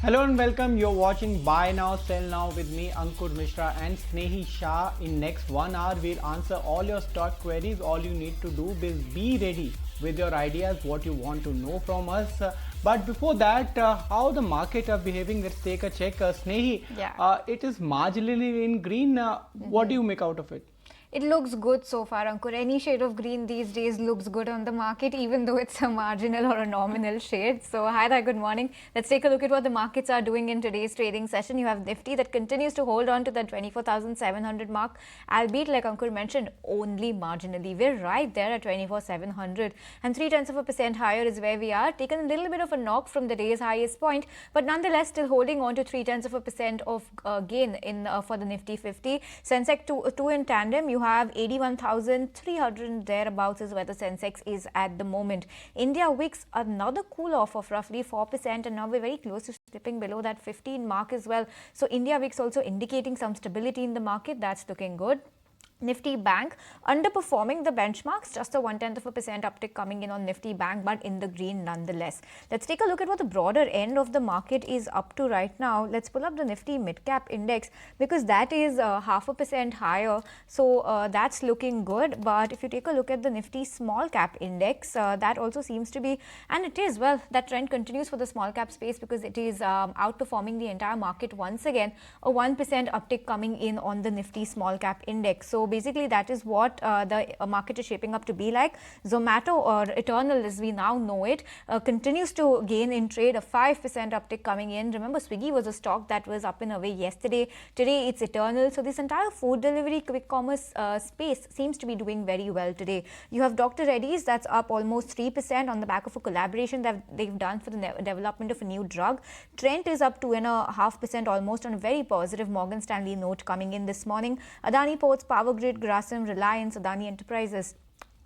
Hello and welcome. You're watching Buy Now, Sell Now with me, Ankur Mishra and Snehi Shah. In next 1 hour, we'll answer all your stock queries. All you need to do is be ready with your ideas, what you want to know from us. But before that, how the market are behaving, let's take a check. Snehi, it is marginally in green. What do you make out of it? It looks good so far, Ankur. Any shade of green these days looks good on the market, even though it's a marginal or a nominal shade. So, hi there, good morning. Let's take a look at what the markets are doing in today's trading session. You have Nifty that continues to hold on to that 24,700 mark, albeit, like Ankur mentioned, only marginally. We're right there at 24,700, and 0.3% higher is where we are. Taken a little bit of a knock from the day's highest point, but nonetheless still holding on to 0.3% of gain in for the Nifty 50. Sensex two in tandem. You have 81,300 thereabouts is where the Sensex is at the moment. India Wix, another cool off of roughly 4%, and now we're very close to slipping below that 15 mark as well. So India Wix also indicating some stability in the market. That's looking good. Nifty Bank underperforming the benchmarks, just a 0.1% uptick coming in on Nifty Bank, but in the green nonetheless. Let's take a look at what the broader end of the market is up to right now. Let's pull up the Nifty Mid Cap Index because that is 0.5% higher. So that's looking good. But if you take a look at the Nifty Small Cap Index, that also seems to be, and it is, well, that trend continues for the small cap space because it is outperforming the entire market once again. A 1% uptick coming in on the Nifty Small Cap Index. So basically, that is what the market is shaping up to be like. Zomato, or Eternal as we now know it, continues to gain in trade, a 5% uptick coming in. Remember, Swiggy was a stock that was up and away yesterday. Today, it's Eternal. So this entire food delivery, quick commerce space seems to be doing very well today. You have Dr. Reddy's, that's up almost 3% on the back of a collaboration that they've done for the development of a new drug. Trent is up 2.5% almost on a very positive Morgan Stanley note coming in this morning. Adani Ports, Power Grid, Grasim, Reliance, Adani Enterprises,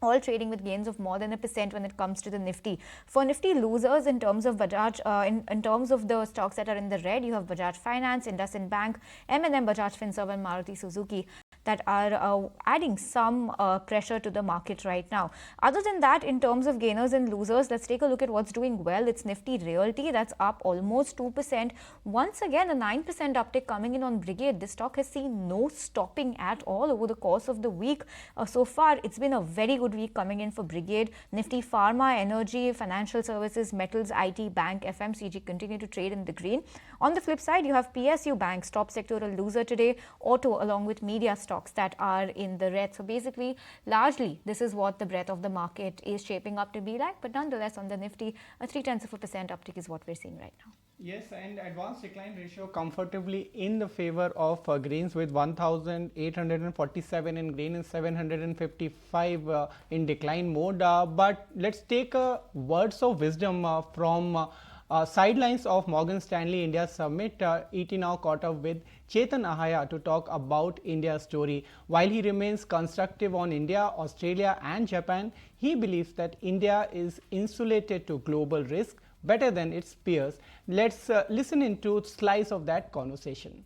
all trading with gains of more than 1% when it comes to the Nifty. For Nifty losers in terms of Bajaj, in terms of the stocks that are in the red, you have Bajaj Finance, IndusInd Bank, M&M, Bajaj Finserv and Maruti Suzuki that are adding some pressure to the market right now. Other than that, in terms of gainers and losers, let's take a look at what's doing well. It's Nifty Realty, that's up almost 2%. Once again, a 9% uptick coming in on Brigade. This stock has seen no stopping at all over the course of the week. So far, it's been a very good week coming in for Brigade. Nifty Pharma, Energy, Financial Services, Metals, IT, Bank, FMCG continue to trade in the green. On the flip side, you have PSU Banks, top sectoral loser today, Auto along with media stocks that are in the red. So basically, largely, this is what the breadth of the market is shaping up to be like. But nonetheless, on the Nifty, a 0.3% uptick is what we're seeing right now. Yes, and advanced decline ratio comfortably in the favor of greens with 1,847 in green and 755 in decline mode. But let's take words of wisdom from sidelines of Morgan Stanley India Summit. ET now caught up with Chetan Ahaya to talk about India's story. While he remains constructive on India, Australia and Japan, he believes that India is insulated to global risk better than its peers. Let's listen into a slice of that conversation.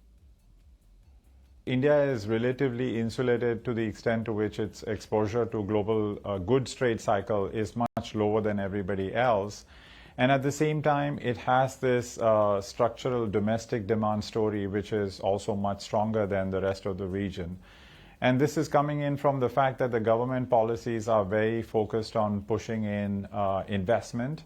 India is relatively insulated to the extent to which its exposure to global goods trade cycle is much lower than everybody else. And at the same time, it has this structural domestic demand story, which is also much stronger than the rest of the region. And this is coming in from the fact that the government policies are very focused on pushing in investment.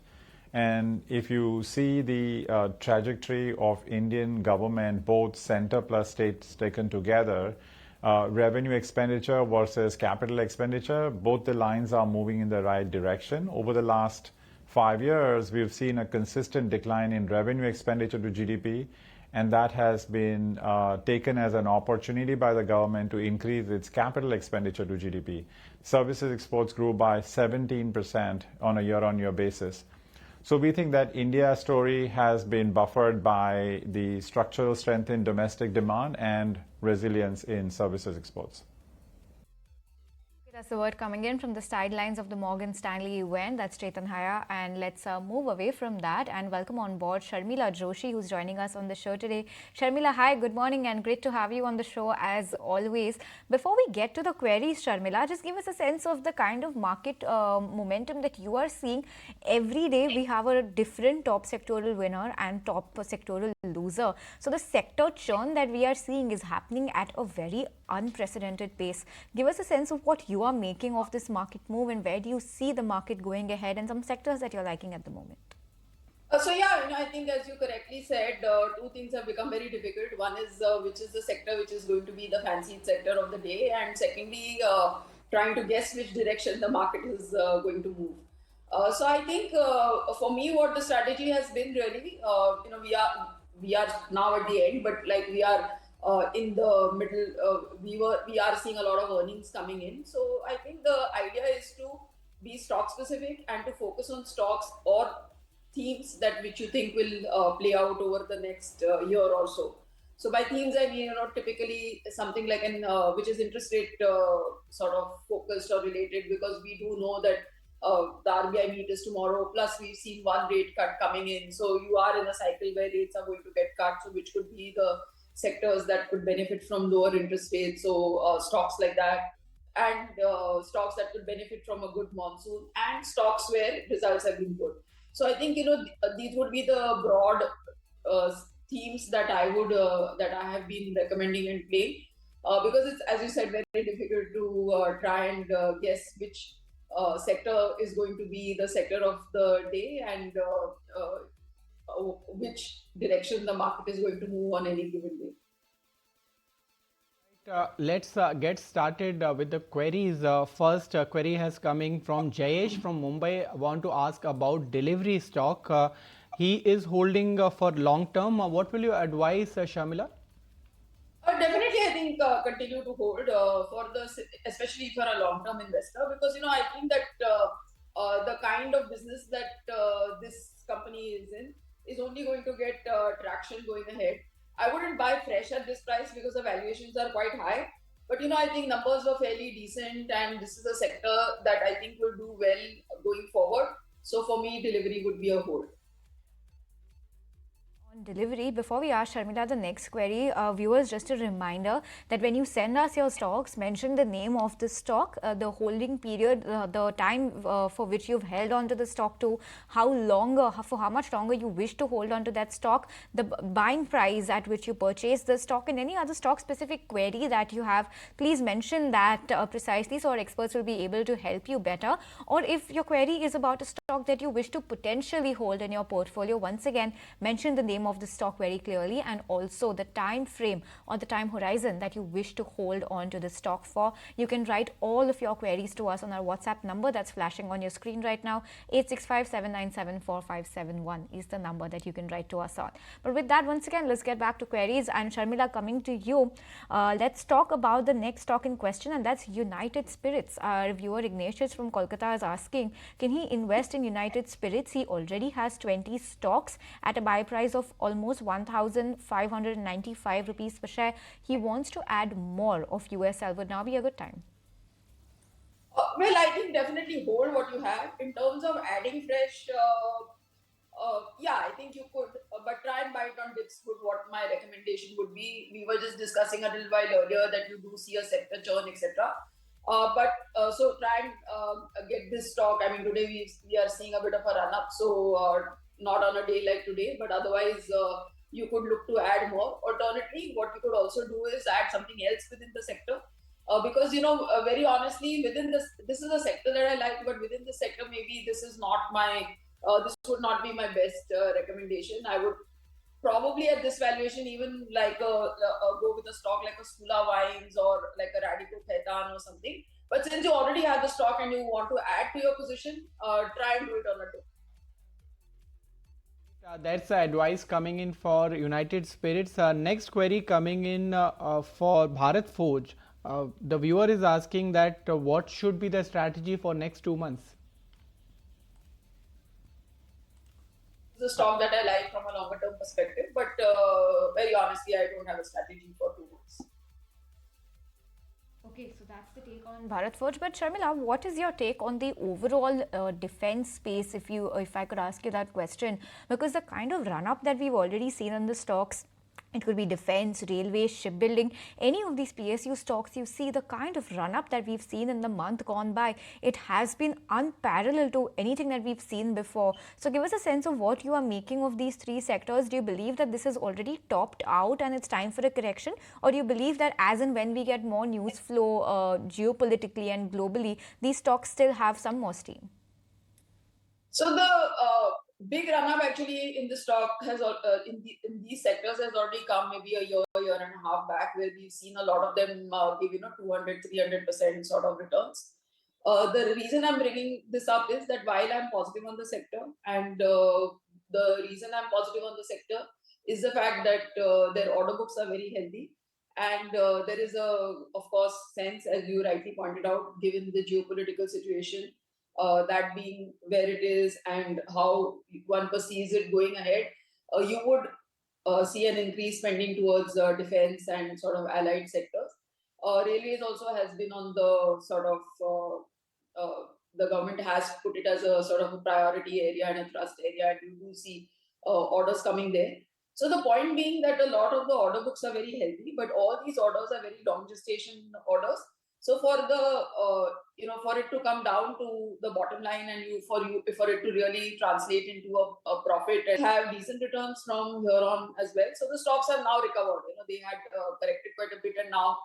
And if you see the trajectory of Indian government, both center plus states taken together, revenue expenditure versus capital expenditure, both the lines are moving in the right direction. Over the last 5 years, we've seen a consistent decline in revenue expenditure to GDP, and that has been taken as an opportunity by the government to increase its capital expenditure to GDP. Services exports grew by 17% on a year-on-year basis. So we think that India's story has been buffered by the structural strength in domestic demand and resilience in services exports. That's the word coming in from the sidelines of the Morgan Stanley event. That's Chetan Ahaya. And let's move away from that and welcome on board Sharmila Joshi, who's joining us on the show today. Sharmila, hi, good morning and great to have you on the show as always. Before we get to the queries, Sharmila, just give us a sense of the kind of market momentum that you are seeing. Every day we have a different top sectoral winner and top sectoral loser. So the sector churn that we are seeing is happening at a very unprecedented pace. Give us a sense of what you are making of this market move and where do you see the market going ahead and some sectors that you're liking at the moment. So yeah, I think as you correctly said, two things have become very difficult. One is which is the sector which is going to be the fancied sector of the day, and secondly, trying to guess which direction the market is going to move. So I think for me, what the strategy has been really, we are now at the end, but like we are in the middle. We are seeing a lot of earnings coming in. So I think the idea is to be stock specific and to focus on stocks or themes that which you think will play out over the next year or so. So by themes, I mean, typically something like an which is interest rate sort of focused or related, because we do know that the RBI meet is tomorrow. Plus, we've seen one rate cut coming in, so you are in a cycle where rates are going to get cut. So which could be the sectors that could benefit from lower interest rates. So stocks like that, and stocks that could benefit from a good monsoon, and stocks where results have been good. So I think these would be the broad themes that I would that I have been recommending and playing, because it's, as you said, very difficult to try and guess which sector is going to be the sector of the day and which direction the market is going to move on any given day. Let's get started with the queries. First query has coming from Jayesh from Mumbai. I want to ask about delivery stock. He is holding for long term. What will you advise, Shamila? Definitely, I think continue to hold for the, especially for a long-term investor, because I think that the kind of business that this company is in is only going to get traction going ahead. I wouldn't buy fresh at this price because the valuations are quite high. But I think numbers were fairly decent, and this is a sector that I think will do well going forward. So for me, delivery would be a hold. On delivery, before we ask Sharmila the next query, viewers, just a reminder that when you send us your stocks, mention the name of the stock, the holding period, the time for which you've held on to the stock to, how long, for how much longer you wish to hold on to that stock, the buying price at which you purchase the stock, and any other stock specific query that you have. Please mention that precisely, so our experts will be able to help you better. Or if your query is about a stock that you wish to potentially hold in your portfolio, once again, mention the name of the stock very clearly, and also the time frame or the time horizon that you wish to hold on to the stock for. You can write all of your queries to us on our WhatsApp number that's flashing on your screen right now. 8657974571 is the number that you can write to us on. But with that, once again, let's get back to queries. And Sharmila, coming to you, let's talk about the next stock in question, and that's United Spirits. Our viewer Ignatius from Kolkata is asking, can he invest in United Spirits? He already has 20 stocks at a buy price of almost 1,595 rupees per share. He wants to add more of USL. Would now be a good time? Well, I think definitely hold what you have. In terms of adding fresh, yeah, I think you could, but try and buy it on dips would what my recommendation would be. We were just discussing a little while earlier that you do see a sector churn, etc. So try and get this stock. I mean, today we are seeing a bit of a run up, so not on a day like today, but otherwise you could look to add more. Alternatively, what you could also do is add something else within the sector, because very honestly, within this is a sector that I like, but within the sector, maybe this is not my this would not be my best recommendation. I would probably at this valuation even like go with a stock like a Sula Wines or like a Radico Khaitan or something. But since you already have the stock and you want to add to your position, try and do it on a dip. That's the advice coming in for United Spirits. Next query coming in for Bharat Forge. The viewer is asking that what should be the strategy for next 2 months? It's a stock that I like from a longer term perspective, but very honestly, I don't have a strategy for 2 months. Okay, so that's the take on Bharat Forge. But Sharmila, what is your take on the overall defense space, if I could ask you that question? Because the kind of run-up that we've already seen in the stocks, It could be defense, railways, shipbuilding, any of these PSU stocks. You see the kind of run up that we've seen in the month gone by. It has been unparalleled to anything that we've seen before. So give us a sense of what you are making of these three sectors. Do you believe that this is already topped out and it's time for a correction? Or do you believe that as and when we get more news flow geopolitically and globally, these stocks still have some more steam? So the big run-up actually in the stock has in these sectors has already come maybe a year and a half back, where we've seen a lot of them give 200-300% sort of returns. The reason I'm bringing this up is that while I'm positive on the sector, and the reason I'm positive on the sector is the fact that their order books are very healthy, and there is of course, sense, as you rightly pointed out, given the geopolitical situation, that being where it is and how one perceives it going ahead, you would see an increased spending towards defense and sort of allied sectors. Railways also has been on the sort of the government has put it as a sort of a priority area and a thrust area, and you do see orders coming there. So the point being that a lot of the order books are very healthy, but all these orders are very long gestation orders. So for the for it to come down to the bottom line, and for it to really translate into a profit and have decent returns from here on as well. So the stocks have now recovered. They had corrected quite a bit, and now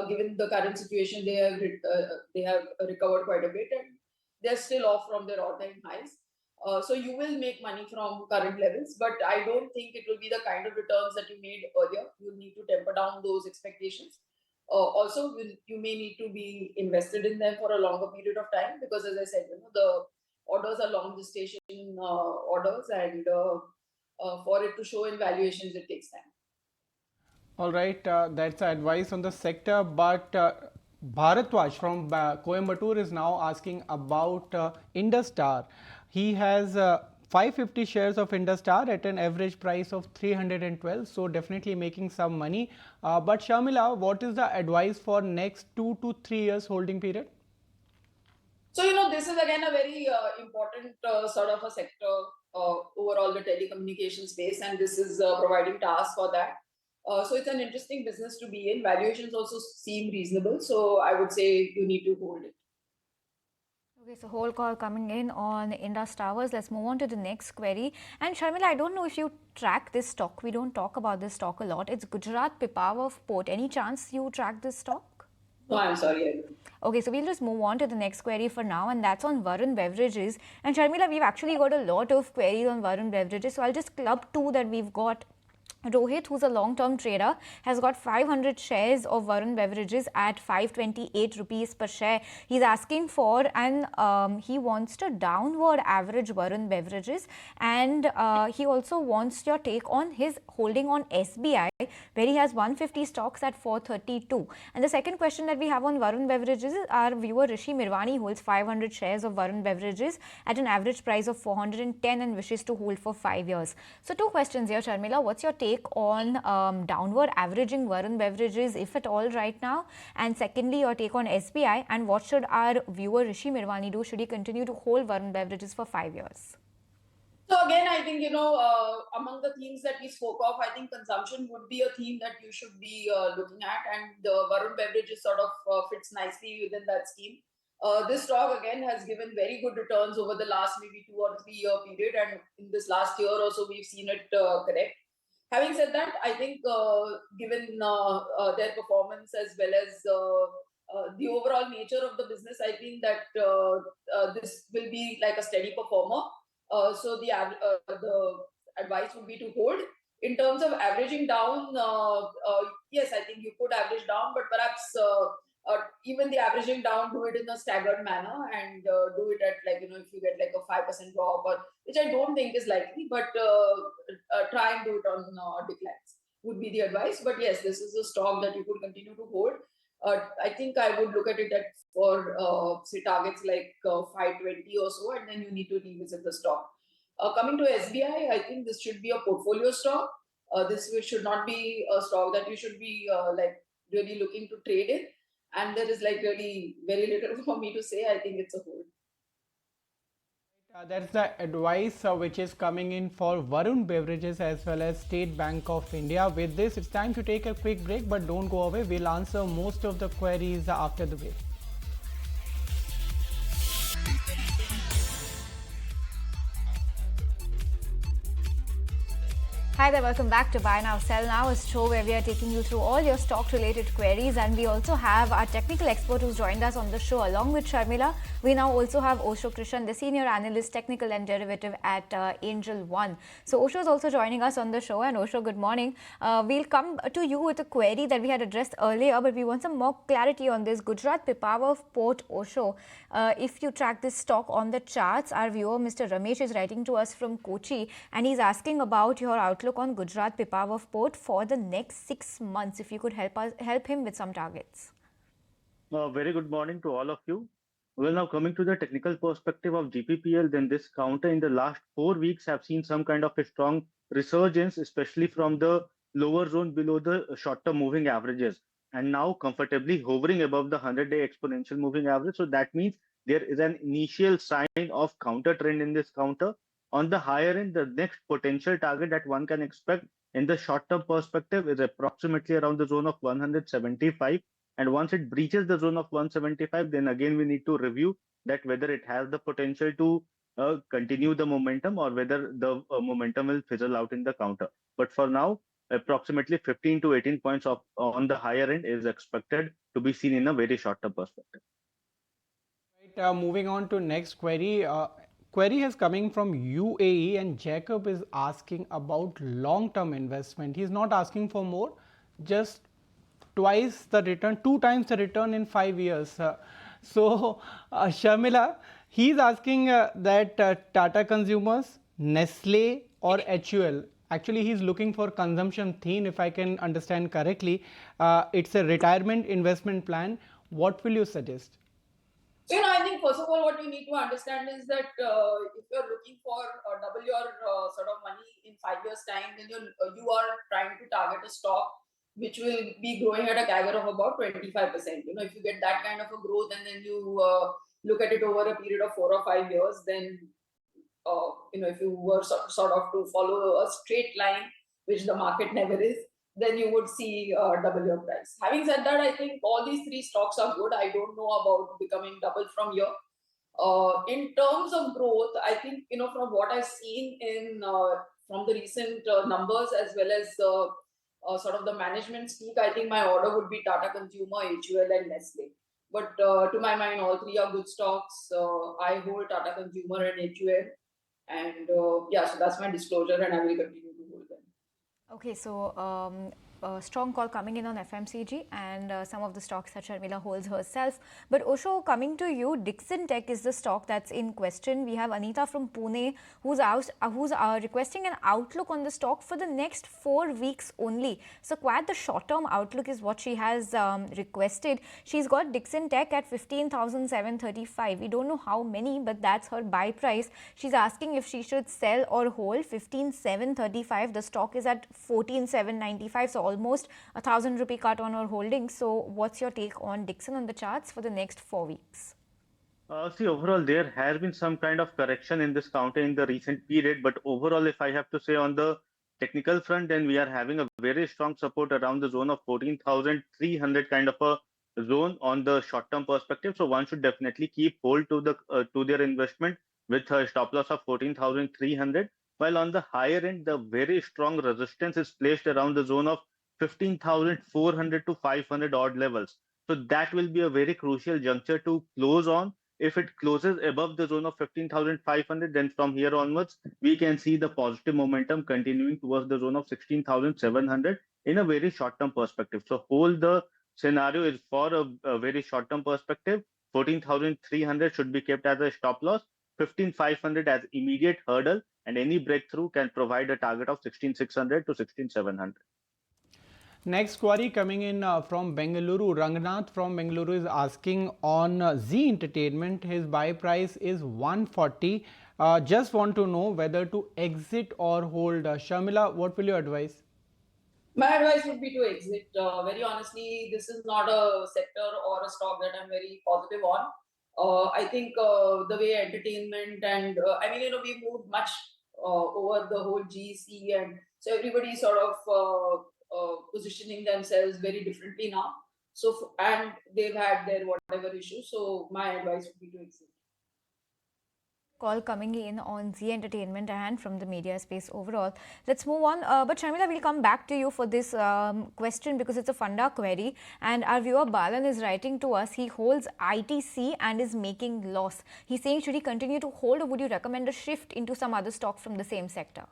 given the current situation, they have recovered quite a bit, and they're still off from their all-time highs. So you will make money from current levels, but I don't think it will be the kind of returns that you made earlier. You'll need to temper down those expectations. Also, you may need to be invested in them for a longer period of time, because, as I said, the orders are long gestation orders, and for it to show in valuations, it takes time. All right, that's advice on the sector, but Bharatwaj from Coimbatore is now asking about Industar. He has 550 shares of Industar at an average price of 312, so definitely making some money. But Sharmila, what is the advice for next 2 to 3 years holding period? So, this is again a very important sort of a sector overall, the telecommunication space, and this is providing tasks for that. So it's an interesting business to be in. Valuations also seem reasonable, so I would say you need to hold it. Okay, so whole call coming in on Indus Towers. Let's move on to the next query. And Sharmila, I don't know if you track this stock. We don't talk about this stock a lot. It's Gujarat Pipava Port. Any chance you track this stock? No, I'm sorry, I don't. Okay, so we'll just move on to the next query for now, and that's on Vun Beverages. And Sharmila, we've actually got a lot of queries on Vun Beverages, so I'll just club two that we've got. Rohit, who's a long-term trader, has got 500 shares of Vun Beverages at 528 rupees per share. He's asking for, and he wants to downward average Vun Beverages, and he also wants your take on his holding on SBI, where he has 150 stocks at 432. And the second question that we have on Vun Beverages is our viewer Rishi Mirwani holds 500 shares of Vun Beverages at an average price of 410 and wishes to hold for 5 years. So two questions here, Sharmila. What's your take on downward averaging Vun Beverages, if at all, right now? And secondly, your take on SBI, and what should our viewer Rishi Mirwani do? Should he continue to hold Vun Beverages for 5 years? So again, I think, among the themes that we spoke of, I think consumption would be a theme that you should be looking at, and Vun Beverages sort of fits nicely within that scheme. This stock again has given very good returns over the last maybe 2 or 3 year period, and in this last year also we've seen it correct. Having said that, I think given their performance as well as the overall nature of the business, I think that this will be like a steady performer. So the advice would be to hold. In terms of averaging down, yes, I think you could average down, but perhaps even the averaging down, do it in a staggered manner, and do it at if you get like a 5% drop, which I don't think is likely, but try and do it on declines would be the advice. But yes, this is a stock that you could continue to hold. I think I would look at it for say targets like 520 or so, and then you need to revisit the stock. Coming to SBI, I think this should be a portfolio stock. This should not be a stock that you should be really looking to trade in. And there is really very little for me to say. I think it's a hold. That's the advice which is coming in for Vun Beverages as well as State Bank of India. With this, it's time to take a quick break, but don't go away. We'll answer most of the queries after the break. Hi there, welcome back to Buy Now Sell Now, a show where we are taking you through all your stock related queries, and we also have our technical expert who's joined us on the show along with Sharmila. We now also have Osho Krishan, the senior analyst technical and derivative at Angel One. So Osho is also joining us on the show, and Osho, good morning. We'll come to you with a query that we had addressed earlier, but we want some more clarity on this. Gujarat Pipava Port, Osho, if you track this stock on the charts, our viewer Mr. Ramesh is writing to us from Kochi, and he's asking about your outlook on Gujarat Pipava Port for the next 6 months. If you could help him with some targets. Very good morning to all of you. Well, now coming to the technical perspective of GPPL, then this counter in the last 4 weeks have seen some kind of a strong resurgence, especially from the lower zone below the short-term moving averages, and now comfortably hovering above the 100-day exponential moving average. So that means there is an initial sign of counter trend in this counter. On the higher end, the next potential target that one can expect in the short-term perspective is approximately around the zone of 175. And once it breaches the zone of 175, then again we need to review that whether it has the potential to continue the momentum or whether the momentum will fizzle out in the counter. But for now, approximately 15 to 18 points on the higher end is expected to be seen in a very short-term perspective. Right, moving on to next query. Query is coming from UAE, and Jacob is asking about long-term investment. He's not asking for more, just twice the return, 2 times the return in 5 years. Sharmila, he's asking that Tata Consumers, Nestle or HUL. Actually, he's looking for consumption theme, if I can understand correctly. It's a retirement investment plan. What will you suggest? So, I think first of all, what you need to understand is that if you're looking for double your sort of money in 5 years' time, then you are trying to target a stock which will be growing at a CAGR of about 25%. If you get that kind of a growth and then you look at it over a period of 4 or 5 years, then if you were sort of to follow a straight line, which the market never is, then you would see double your price. Having said that, I think all these 3 stocks are good. I don't know about becoming double from here. In terms of growth, I think, from what I've seen from the recent numbers as well as sort of the management speak, I think my order would be Tata Consumer, HUL and Nestle. But to my mind, all 3 are good stocks. I hold Tata Consumer and HUL. And so that's my disclosure, and I will continue to hold them. Okay, so a strong call coming in on FMCG and some of the stocks that Sharmila holds herself. But Osho, coming to you, Dixent Tech is the stock that's in question. We have Anita from Pune who's requesting an outlook on the stock for the next 4 weeks only. So quite the short-term outlook is what she has requested. She's got Dixent Tech at 15,735. We don't know how many, but that's her buy price. She's asking if she should sell or hold 15,735. The stock is at 14,795. So almost 1,000 rupee cut on her holding. So what's your take on Dixent on the charts for the next 4 weeks? See, overall, there has been some kind of correction in this counter in the recent period. But overall, if I have to say on the technical front, then we are having a very strong support around the zone of 14,300 kind of a zone on the short-term perspective. So one should definitely keep hold to their investment with a stop loss of 14,300. While on the higher end, the very strong resistance is placed around the zone of 15,400 to 500 odd levels. So that will be a very crucial juncture to close on. If it closes above the zone of 15,500, then from here onwards, we can see the positive momentum continuing towards the zone of 16,700 in a very short-term perspective. So whole the scenario is for a very short-term perspective. 14,300 should be kept as a stop loss, 15,500 as immediate hurdle, and any breakthrough can provide a target of 16,600 to 16,700. Next query coming in from Bengaluru. Rangnath from Bengaluru is asking on Z Entertainment. His buy price is 140. Just want to know whether to exit or hold. Sharmila, what will you advise? My advice would be to exit. Very honestly, this is not a sector or a stock that I'm very positive on. I think the way entertainment and we moved much over the whole GEC, and so everybody sort of positioning themselves very differently now. So and they've had their whatever issues. So my advice would be to exit. Call coming in on Z Entertainment and from the media space overall. Let's move on. But Sharmila, we'll come back to you for this question because it's a funda query. And our viewer Balan is writing to us. He holds ITC and is making loss. He's saying, should he continue to hold or would you recommend a shift into some other stock from the same sector?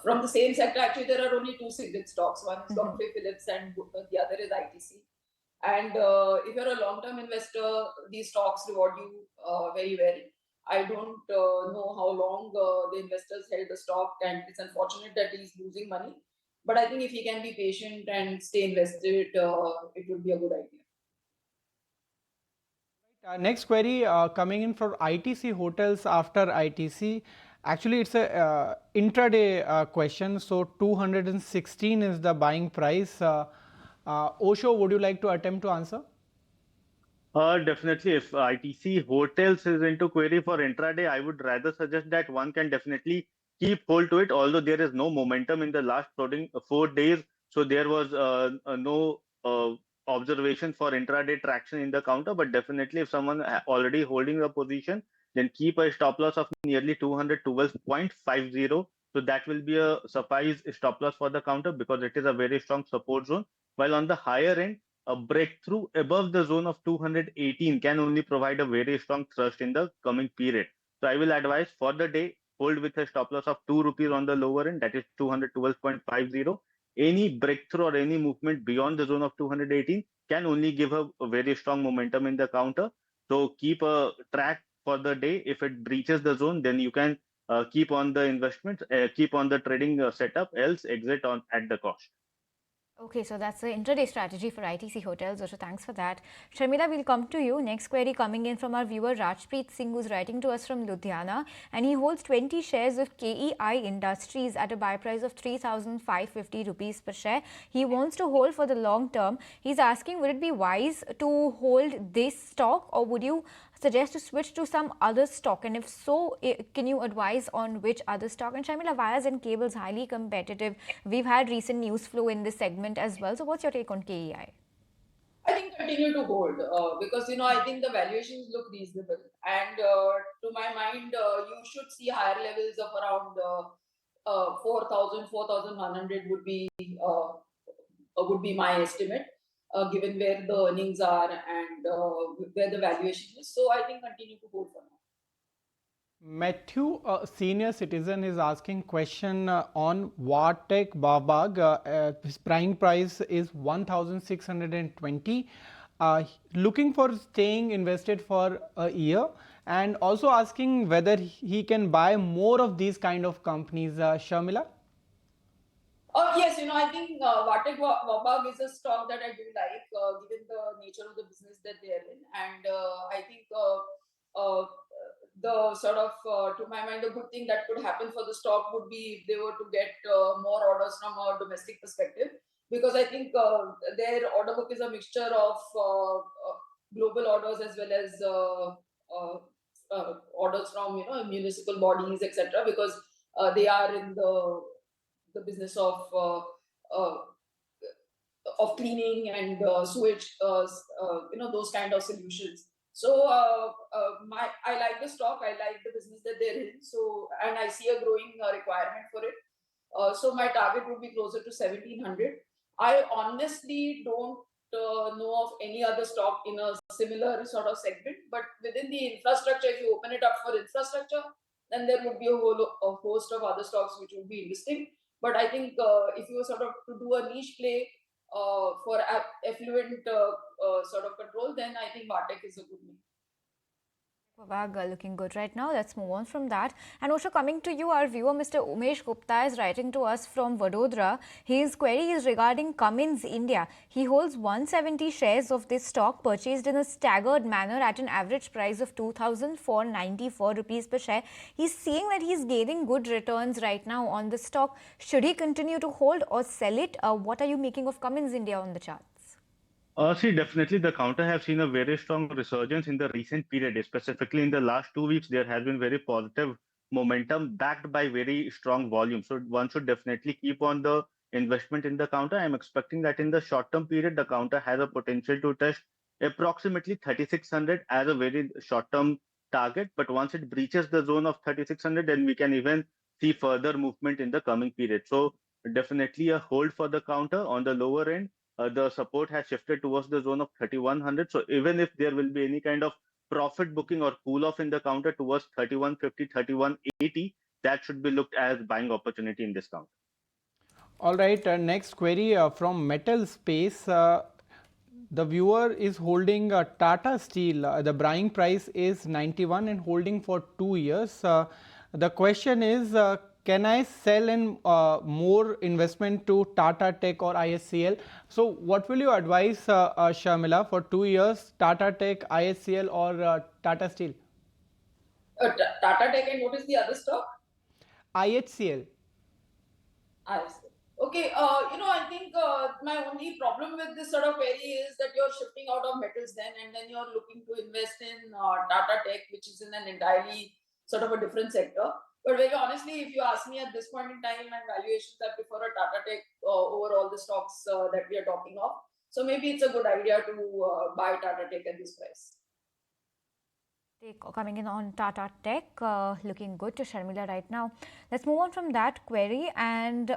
From the same sector, actually, there are only two single stocks. One is Dr. Phillips and the other is ITC. And if you're a long-term investor, these stocks reward you very well. I don't know how long the investors held the stock, and it's unfortunate that he's losing money. But I think if he can be patient and stay invested, it would be a good idea. Next query coming in for ITC Hotels after ITC. Actually, it's a intraday question. So 216 is the buying price. Osho, would you like to attempt to answer? Definitely. If ITC Hotels is into query for intraday, I would rather suggest that one can definitely keep hold to it, although there is no momentum in the last 4 days. So there was no observation for intraday traction in the counter. But definitely, if someone already holding a position, then keep a stop loss of nearly 212.50. So that will be a suffice stop loss for the counter because it is a very strong support zone. While on the higher end, a breakthrough above the zone of 218 can only provide a very strong thrust in the coming period. So I will advise for the day, hold with a stop loss of 2 rupees on the lower end, that is 212.50. Any breakthrough or any movement beyond the zone of 218 can only give a very strong momentum in the counter. So keep a track for the day. If it breaches the zone, then you can keep on the investment, keep on the trading setup, else exit on at the cost. Okay, so that's the intraday strategy for ITC Hotels. So thanks for that. Sharmila, we'll come to you. Next query coming in from our viewer Rajpreet Singh, who's writing to us from Ludhiana, and he holds 20 shares of KEI Industries at a buy price of 3,550 rupees per share. He wants to hold for the long term. He's asking, would it be wise to hold this stock or would you suggest to switch to some other stock, and if so, can you advise on which other stock? And Sharmila, wires and cables highly competitive. We've had recent news flow in this segment as well. So what's your take on KEI? I think continue to hold because I think the valuations look reasonable, and to my mind, you should see higher levels of around 4,000, 4,100 would be my estimate. Given where the earnings are and where the valuation is. So I think continue to hold for now. Matthew, a senior citizen, is asking question on Vartech Babag. His prime price is 1,620. Looking for staying invested for a year and also asking whether he can buy more of these kind of companies. Sharmila? Yes, I think Vartech Babag is a stock that I do like, given the nature of the business that they are in. And I think the sort of, to my mind, the good thing that could happen for the stock would be if they were to get more orders from a domestic perspective. Because I think their order book is a mixture of global orders as well as orders from, municipal bodies, etc. Because they are in the business of cleaning and sewage, those kind of solutions. So I like the stock. I like the business that they're in. So and I see a growing requirement for it. So my target would be closer to 1,700. I honestly don't know of any other stock in a similar sort of segment. But within the infrastructure, if you open it up for infrastructure, then there would be a host of other stocks which would be interesting. But I think if you were sort of to do a niche play for affluent sort of control, then I think Vartech is a good name. Babag looking good right now. Let's move on from that. And also coming to you, our viewer Mr. Umesh Gupta is writing to us from Vadodara. His query is regarding Cummins India. He holds 170 shares of this stock purchased in a staggered manner at an average price of 2,494 rupees per share. He's seeing that he's gaining good returns right now on the stock. Should he continue to hold or sell it? What are you making of Cummins India on the charts? See, definitely the counter have seen a very strong resurgence in the recent period, specifically in the last 2 weeks. There has been very positive momentum backed by very strong volume. So one should definitely keep on the investment in the counter. I'm expecting that in the short term period, the counter has a potential to test approximately 3600 as a very short term target. But once it breaches the zone of 3600, then we can even see further movement in the coming period. So definitely a hold for the counter on the lower end. The support has shifted towards the zone of 3100. So even if there will be any kind of profit booking or cool off in the counter towards 3150, 3180, that should be looked as buying opportunity in this counter. All right, next query from Metal Space. The viewer is holding Tata Steel. The buying price is 91 and holding for 2 years. The question is, can I sell in more investment to Tata Tech or ISCL? So what will you advise, Sharmila, for 2 years, Tata Tech, ISCL or Tata Steel? Tata Tech, and what is the other stock? IHCL. I see. Okay, I think my only problem with this sort of query is that you're shifting out of metals then, and then you're looking to invest in Tata Tech, which is in an entirely sort of a different sector. But very honestly, if you ask me at this point in time and valuations, I prefer a Tata Tech over all the stocks that we are talking of. So maybe it's a good idea to buy Tata Tech at this price. Coming in on Tata Tech, looking good to Sharmila right now. Let's move on from that query, and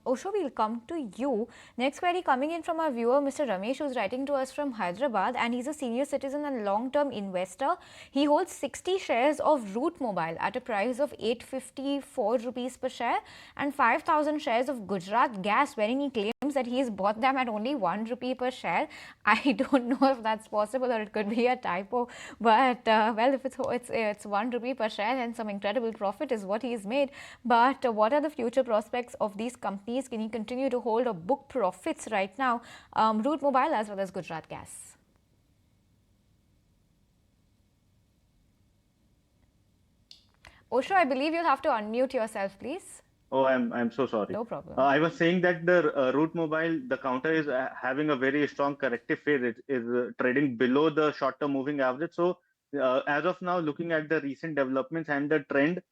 Osho, we'll come to you. Next query coming in from our viewer, Mr. Ramesh, who's writing to us from Hyderabad, and he's a senior citizen and long-term investor. He holds 60 shares of Route Mobile at a price of 854 rupees per share and 5,000 shares of Gujarat Gas, wherein he claims that he's bought them at only 1 rupee per share. I don't know if that's possible or it could be a typo, but well, if it's 1 rupee per share, then some incredible profit is what he's made. But what are the future prospects of these companies? Can he continue to hold or book profits right now? Route Mobile as well as Gujarat Gas. Osho, I believe you'll have to unmute yourself, please. Oh, I'm so sorry. No problem. I was saying that the Route Mobile, the counter is having a very strong corrective phase. It is trading below the short-term moving average. So as of now, looking at the recent developments and the trend,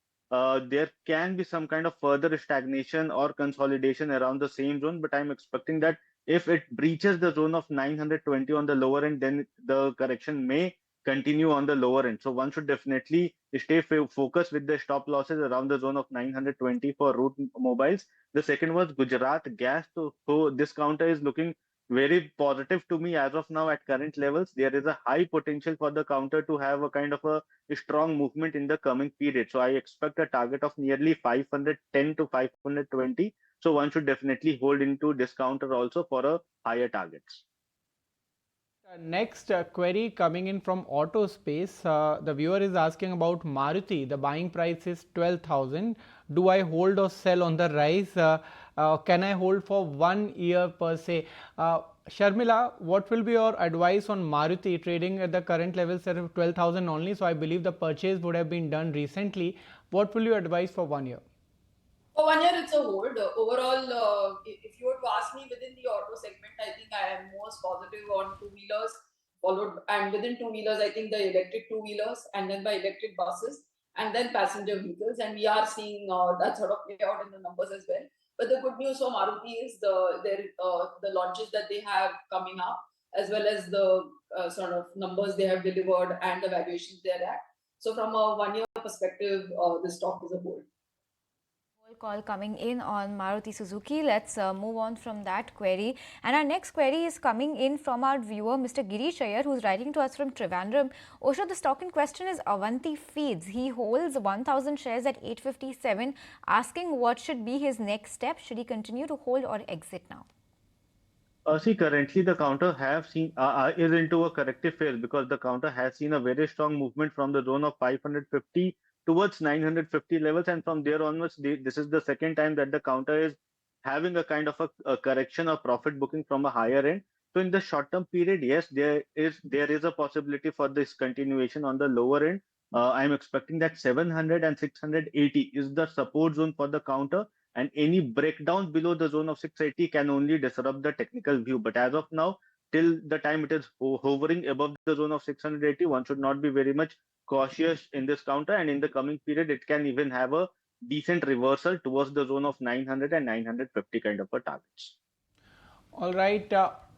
there can be some kind of further stagnation or consolidation around the same zone. But I'm expecting that if it breaches the zone of 920 on the lower end, then the correction may continue on the lower end. So one should definitely stay focused with the stop losses around the zone of 920 for Route Mobiles. The second was Gujarat Gas. So this counter is looking very positive to me as of now at current levels. There is a high potential for the counter to have a kind of a strong movement in the coming period. So I expect a target of nearly 510 to 520. So one should definitely hold into this counter also for a higher targets. Next query coming in from Auto Space. The viewer is asking about Maruti. The buying price is 12,000. Do I hold or sell on the rise? Can I hold for 1 year per se? Sharmila, what will be your advice on Maruti trading at the current levels at 12,000 only? So I believe the purchase would have been done recently. What will you advise for 1 year? For 1 year, it's a hold. Overall, if you were to ask me within the auto segment, I think I am most positive on two-wheelers, and within two-wheelers, I think the electric two-wheelers, and then by electric buses, and then passenger vehicles. And we are seeing that sort of play out in the numbers as well. But the good news for Maruti is the launches that they have coming up, as well as the sort of numbers they have delivered and the valuations they're at. So from a 1 year perspective, the stock is a hold. Call coming in on Maruti Suzuki. Let's move on from that query. And our next query is coming in from our viewer, Mr. Girish Iyer, who's writing to us from Trivandrum. Osho, the stock in question is Avanti Feeds. He holds 1,000 shares at 857, asking what should be his next step. Should he continue to hold or exit now? See, currently the counter have seen is into a corrective phase because the counter has seen a very strong movement from the zone of 550 towards 950 levels, and from there onwards, this is the second time that the counter is having a kind of a correction of profit booking from a higher end. So in the short term period, yes, there is a possibility for this continuation on the lower end. I'm expecting that 700 and 680 is the support zone for the counter, and any breakdown below the zone of 680 can only disrupt the technical view. But as of now, till the time it is hovering above the zone of 680, one should not be very much cautious in this counter. And in the coming period, it can even have a decent reversal towards the zone of 900 and 950 kind of a targets. All right.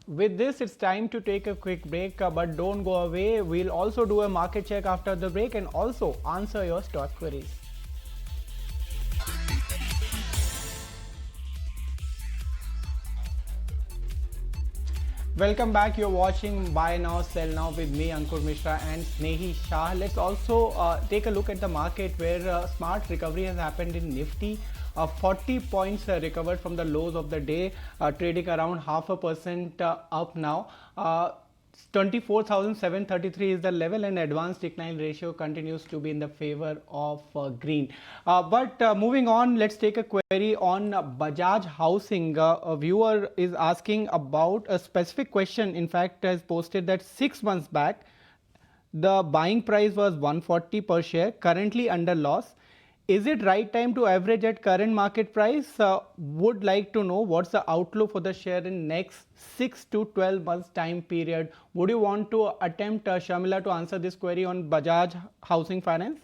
With this, it's time to take a quick break, but don't go away. We'll also do a market check after the break and also answer your stock queries. Welcome back. You're watching Buy Now, Sell Now with me, Ankur Mishra and Snehi Shah. Let's also take a look at the market where smart recovery has happened in Nifty. 40 points recovered from the lows of the day, trading around 0.5% up now. 24,733 is the level, and advanced decline ratio continues to be in the favor of green. But moving on, let's take a query on Bajaj Housing. A viewer is asking about a specific question. In fact, has posted that 6 months back, the buying price was 140 per share, currently under loss. Is it right time to average at current market price? Would like to know what's the outlook for the share in next 6 to 12 months time period. Would you want to attempt, Shamila, to answer this query on Bajaj Housing Finance?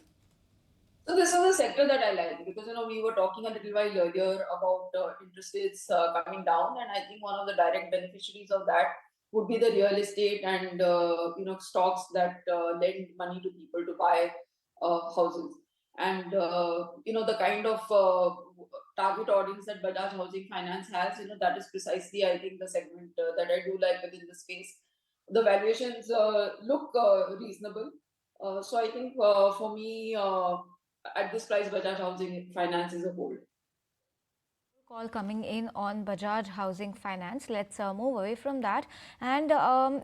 So this is a sector that I like because we were talking a little while earlier about interest rates coming down, and I think one of the direct beneficiaries of that would be the real estate and stocks that lend money to people to buy houses. And the kind of target audience that Bajaj Housing Finance has, that is precisely, I think, the segment that I do like within the space. The valuations look reasonable. So I think for me, at this price, Bajaj Housing Finance is a hold. Call coming in on Bajaj Housing Finance. Let's move away from that. And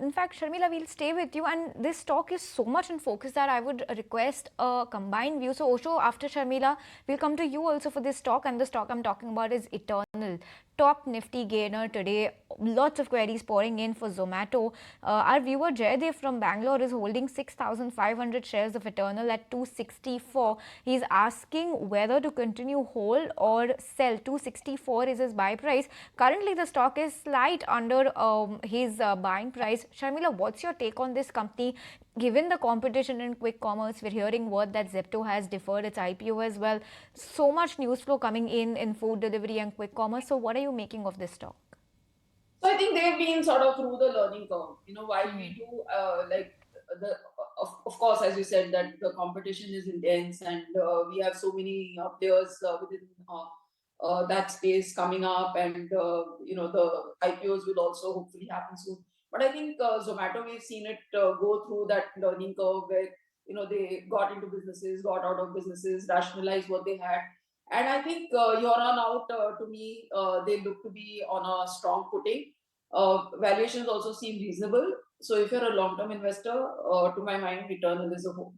in fact, Sharmila, we'll stay with you. And this stock is so much in focus that I would request a combined view. So Osho, after Sharmila, we'll come to you also for this stock. And the stock I'm talking about is Eternal. Top Nifty gainer today. Lots of queries pouring in for Zomato. Our viewer Jaydev from Bangalore is holding 6,500 shares of Eternal at 264. He's asking whether to continue hold or sell. 264 is his buy price. Currently, the stock is slight under his buying price. Sharmila, what's your take on this company? Given the competition in quick commerce, we're hearing word that Zepto has deferred its IPO as well. So much news flow coming in food delivery and quick commerce. So what are you making of this stock? So I think they've been sort of through the learning curve. While we do of course, as you said, that the competition is intense, and we have so many players within that space coming up, and the IPOs will also hopefully happen soon. But I think Zomato, we've seen it go through that learning curve where they got into businesses, got out of businesses, rationalized what they had. And I think here on out, to me, they look to be on a strong footing. Valuations also seem reasonable. So if you're a long-term investor, to my mind, Eternal is a hold.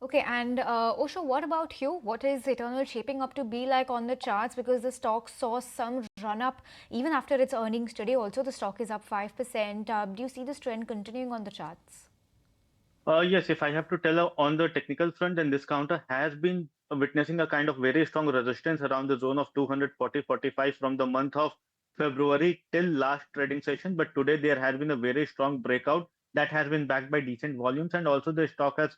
Okay, and Osho, what about you? What is Eternal shaping up to be like on the charts? Because the stock saw some run up even after its earnings today. Also, the stock is up 5%. Do you see this trend continuing on the charts? Yes, if I have to tell on the technical front, then this counter has been witnessing a kind of very strong resistance around the zone of 240-45 from the month of February till last trading session. But today there has been a very strong breakout that has been backed by decent volumes, and also the stock has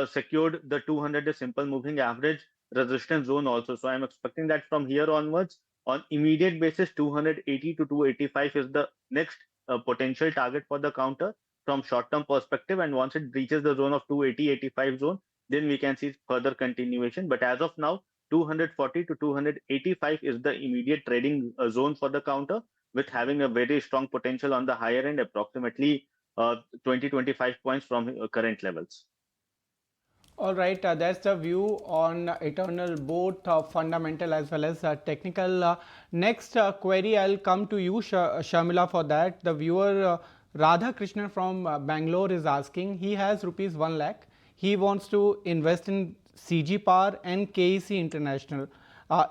secured the 200 simple moving average resistance zone also. So I'm expecting that from here onwards, on immediate basis, 280 to 285 is the next potential target for the counter from short-term perspective, and once it reaches the zone of 280-85 zone, then we can see further continuation. But as of now, 240 to 285 is the immediate trading zone for the counter, with having a very strong potential on the higher end, approximately 20-25 points from current levels. All right, that's the view on Eternal, both fundamental as well as technical. Next query, I'll come to you, Shamila, for that. The viewer Radha Krishnan from Bangalore is asking, he has rupees 1 lakh. He wants to invest in CG Power and KEC International.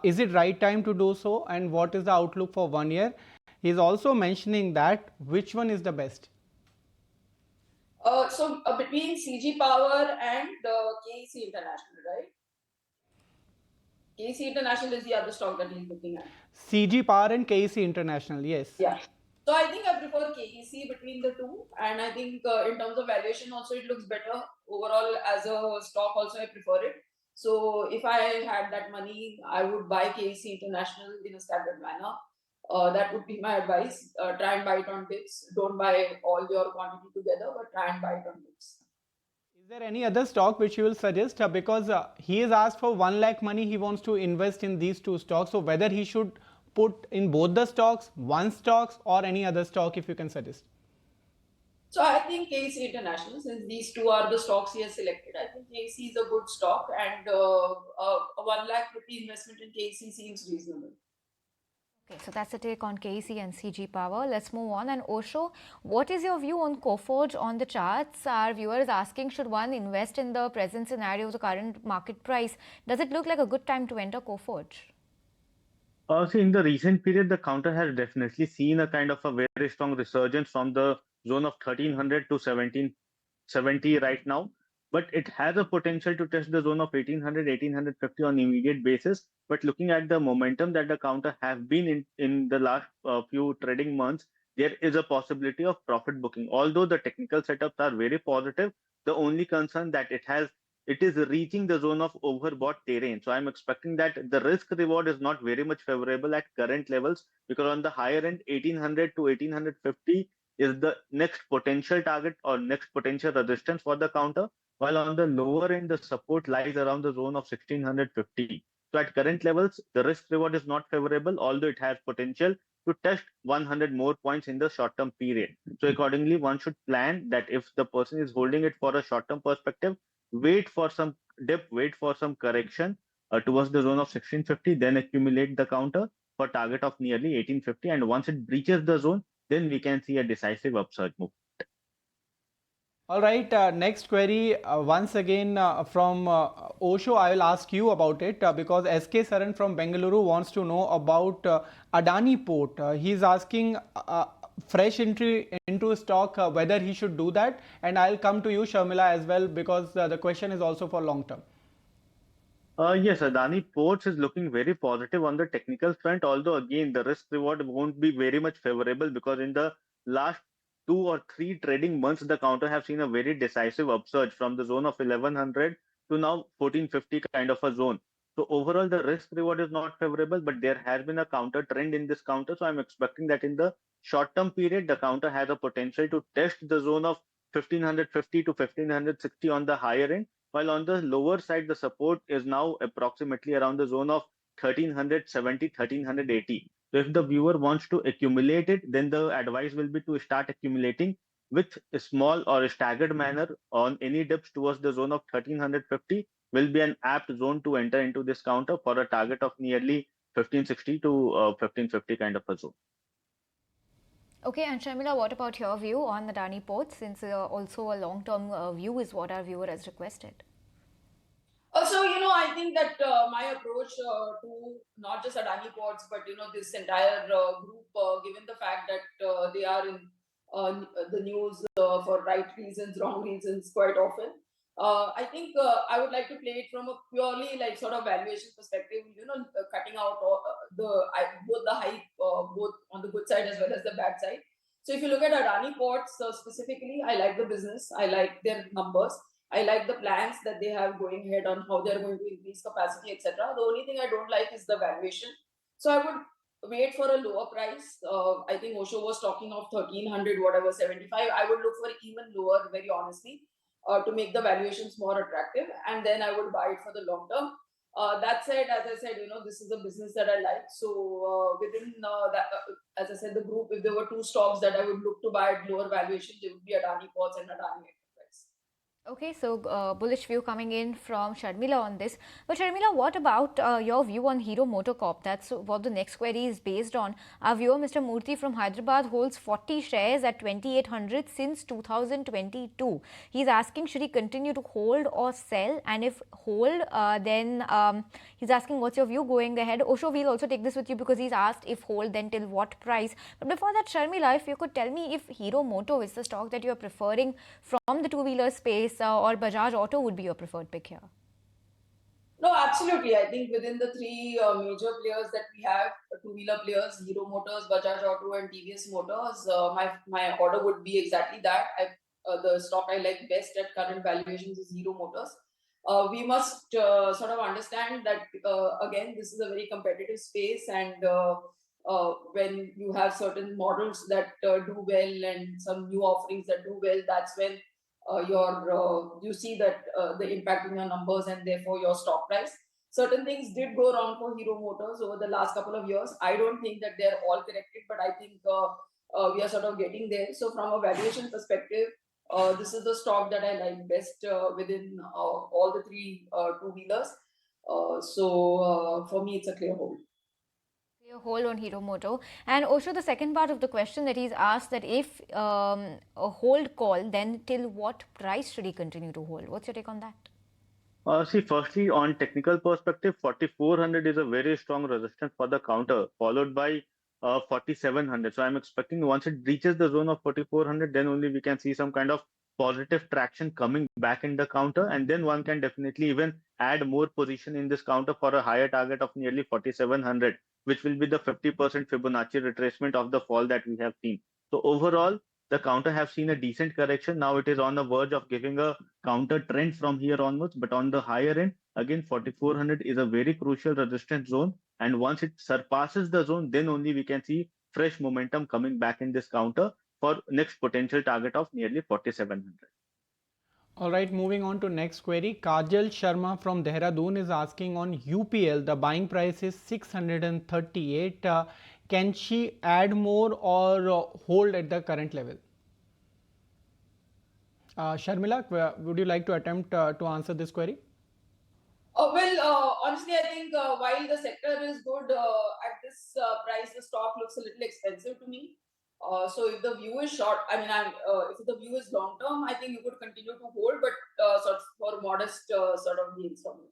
Is it right time to do so? And what is the outlook for 1 year? He's also mentioning that which one is the best? So between CG Power and KEC International, right? KEC International is the other stock that he's looking at. CG Power and KEC International, yes. Yeah. So I think I prefer KEC between the two, and I think in terms of valuation also it looks better overall as a stock. Also, I prefer it. So if I had that money, I would buy KEC International in a staggered manner. That would be my advice. Try and buy it on dips. Don't buy all your quantity together, but try and buy it on dips. Is there any other stock which you will suggest? Because he has asked for 1 lakh money, he wants to invest in these two stocks. So whether he should put in both the stocks, one stocks, or any other stock, if you can suggest. So I think KEC International, since these two are the stocks he has selected, I think KEC is a good stock, and a 1 lakh rupee investment in KEC seems reasonable. Okay, so that's the take on KEC and CG Power. Let's move on. And Osho, what is your view on Coforge on the charts? Our viewer is asking, should one invest in the present scenario of the current market price? Does it look like a good time to enter Coforge? See, in the recent period, the counter has definitely seen a kind of a very strong resurgence from the zone of 1300 to 1770 right now. But it has a potential to test the zone of 1800, 1850 on immediate basis. But looking at the momentum that the counter has been in the last few trading months, there is a possibility of profit booking. Although the technical setups are very positive, the only concern that it is reaching the zone of overbought terrain. So I'm expecting that the risk reward is not very much favorable at current levels, because on the higher end, 1800 to 1850 is the next potential target or next potential resistance for the counter, while on the lower end, the support lies around the zone of 1650. So at current levels, the risk reward is not favorable, although it has potential to test 100 more points in the short term period. So accordingly, one should plan that if the person is holding it for a short term perspective, wait for some dip, wait for some correction towards the zone of 1650, then accumulate the counter for target of nearly 1850. And once it breaches the zone, then we can see a decisive upsurge move. All right, next query once again from Osho. I will ask you about it because SK Saran from Bengaluru wants to know about Adani Port. He is asking fresh entry into stock, whether he should do that. And I'll come to you, Sharmila, as well, because the question is also for long term. Yes, Adani Ports is looking very positive on the technical front, although again the risk reward won't be very much favorable, because in the last 2 or 3 trading months, the counter have seen a very decisive upsurge from the zone of 1100 to now 1450 kind of a zone. So overall, the risk reward is not favorable, but there has been a counter trend in this counter. So I'm expecting that in the short term period, the counter has a potential to test the zone of 1550 to 1560 on the higher end, while on the lower side, the support is now approximately around the zone of 1370, 1380. So if the viewer wants to accumulate it, then the advice will be to start accumulating with a small or a staggered manner on any dips towards the zone of 1350 will be an apt zone to enter into this counter for a target of nearly 1560 to 1550 kind of a zone. Okay, and Sharmila, what about your view on the Adani Port, since also a long-term view is what our viewer has requested? Also, I think that my approach to not just Adani Ports, but this entire group, given the fact that they are in the news for right reasons, wrong reasons quite often, I think I would like to play it from a purely like sort of valuation perspective. Cutting out both the hype, both on the good side as well as the bad side. So if you look at Adani Ports specifically, I like the business, I like their numbers. I like the plans that they have going ahead on how they're going to increase capacity, etc. The only thing I don't like is the valuation. So I would wait for a lower price. I think Osho was talking of 1300, whatever, 75. I would look for even lower, very honestly, to make the valuations more attractive. And then I would buy it for the long term. That said, as I said, this is a business that I like. So within that, as I said, the group, if there were two stocks that I would look to buy at lower valuations, they would be Adani Ports and Adani. Okay, so bullish view coming in from Sharmila on this. But Sharmila, what about your view on Hero MotoCorp? That's what the next query is based on. Our viewer, Mr. Murthy from Hyderabad, holds 40 shares at 2800 since 2022. He's asking, should he continue to hold or sell? And if hold, then he's asking, what's your view going ahead? Osho, we'll also take this with you because he's asked if hold, then till what price. But before that, Sharmila, if you could tell me if Hero Moto is the stock that you're preferring from the two-wheeler space, or Bajaj Auto would be your preferred pick here? No, absolutely. I think within the three major players that we have, two-wheeler players, Hero Motors, Bajaj Auto, and TVS Motors, my order would be exactly that. The stock I like best at current valuations is Hero Motors. We must sort of understand that again, this is a very competitive space, and when you have certain models that do well and some new offerings that do well, that's when you see that the impact in your numbers and therefore your stock price. Certain things did go wrong for Hero Motors over the last couple of years. I don't think that they're all corrected, but I think we are sort of getting there. So from a valuation perspective, this is the stock that I like best within all the three two-wheelers. For me, it's a clear hold. Clear hold on Hero Moto. And also the second part of the question that he's asked, that if a hold call, then till what price should he continue to hold? What's your take on that? See, firstly, on technical perspective, 4400 is a very strong resistance for the counter, followed by 4700. So I'm expecting once it reaches the zone of 4400, then only we can see some kind of positive traction coming back in the counter, and then one can definitely even add more position in this counter for a higher target of nearly 4700, which will be the 50% Fibonacci retracement of the fall that we have seen. So overall, the counter have seen a decent correction. Now it is on the verge of giving a counter trend from here onwards, but on the higher end, again, 4400 is a very crucial resistance zone. And once it surpasses the zone, then only we can see fresh momentum coming back in this counter for next potential target of nearly 4700. All right, moving on to next query. Kajal Sharma from Dehradun is asking on UPL, the buying price is 638. Can she add more or hold at the current level? Sharmila, would you like to attempt to answer this query? Honestly, I think while the sector is good at this price, the stock looks a little expensive to me. So if the view is short, if the view is long term, I think you could continue to hold, but sort of for modest sort of gains from it.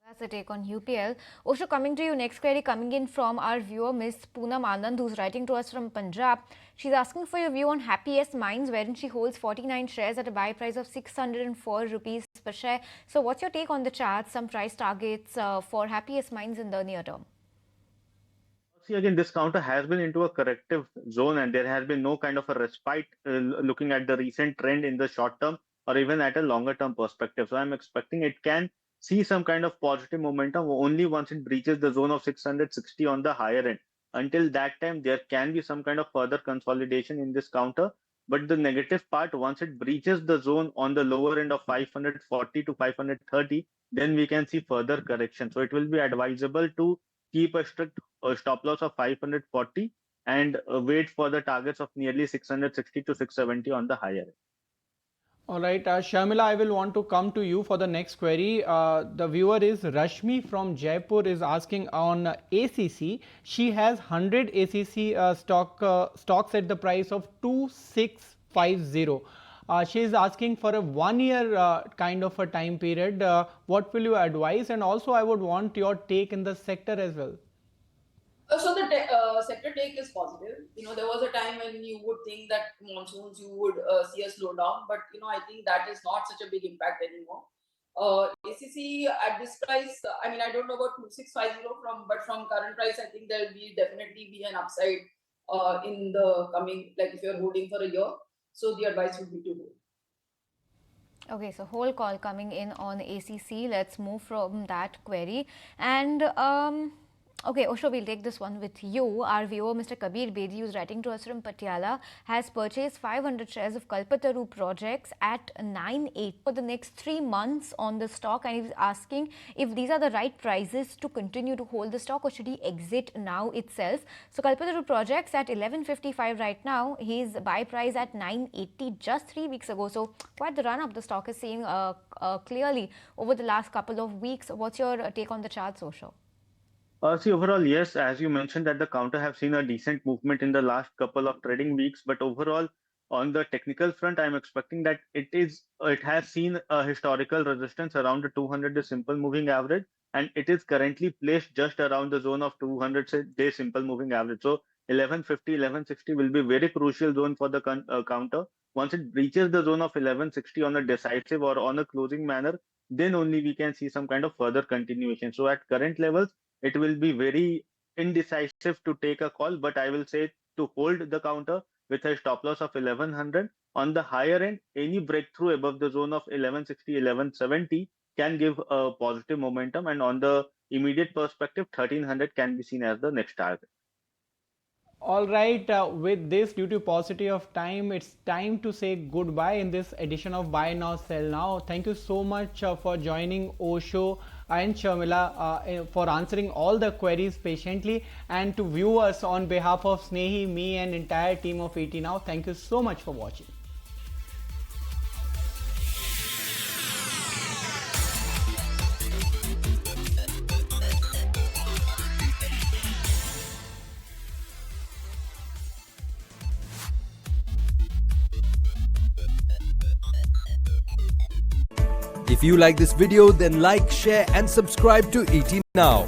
That's the take on UPL. Also, coming to you, next query coming in from our viewer, Miss Poonam Anand, who's writing to us from Punjab. She's asking for your view on Happiest Minds, wherein she holds 49 shares at a buy price of 604 rupees per share. So, what's your take on the chart? Some price targets for Happiest Minds in the near term? See, again, this counter has been into a corrective zone, and there has been no kind of a respite looking at the recent trend in the short term or even at a longer term perspective. So I'm expecting it can see some kind of positive momentum only once it breaches the zone of 660 on the higher end. Until that time, there can be some kind of further consolidation in this counter. But the negative part, once it breaches the zone on the lower end of 540 to 530, then we can see further correction. So it will be advisable to keep a strict stop loss of 540 and wait for the targets of nearly 660 to 670 on the higher end. All right, Sharmila, I will want to come to you for the next query. The viewer is Rashmi from Jaipur is asking on ACC. She has 100 ACC stocks at the price of 2650. She is asking for a 1 year kind of a time period. What will you advise? And also, I would want your take in the sector as well. So the sector take is positive. There was a time when you would think that monsoons you would see a slowdown, but I think that is not such a big impact anymore. ACC at this price, I don't know about 2650 but from current price, I think there will definitely be an upside in the coming, like if you're holding for a year. So the advice would be to hold. Okay, so whole call coming in on ACC. Let's move from that query. And okay, Osho, we'll take this one with you. Our viewer, Mr. Kabir Bedi, who's writing to us from Patiala, has purchased 500 shares of Kalpataru Projects at 9.8 for the next 3 months on the stock, and he's asking if these are the right prices to continue to hold the stock, or should he exit now itself. So Kalpataru Projects at 11.55 right now. His buy price at 9.80 just 3 weeks ago. So quite the run up the stock is seeing clearly over the last couple of weeks. What's your take on the charts, Osho? See, overall, yes, as you mentioned that the counter have seen a decent movement in the last couple of trading weeks, but overall, on the technical front, I'm expecting that it has seen a historical resistance around the 200 simple moving average, and it is currently placed just around the zone of 200-day simple moving average. So 1150, 1160 will be very crucial zone for the counter. Once it reaches the zone of 1160 on a decisive or on a closing manner, then only we can see some kind of further continuation. So at current levels, it will be very indecisive to take a call, but I will say to hold the counter with a stop loss of 1100. On the higher end, any breakthrough above the zone of 1160, 1170 can give a positive momentum, and on the immediate perspective, 1300 can be seen as the next target. All right, with this, due to paucity of time, it's time to say goodbye in this edition of Buy Now, Sell Now. Thank you so much for joining Osho and Sharmila for answering all the queries patiently, and to viewers on behalf of Snehi, me and entire team of ET Now, thank you so much for watching. If you like this video, then like, share and subscribe to ET Now.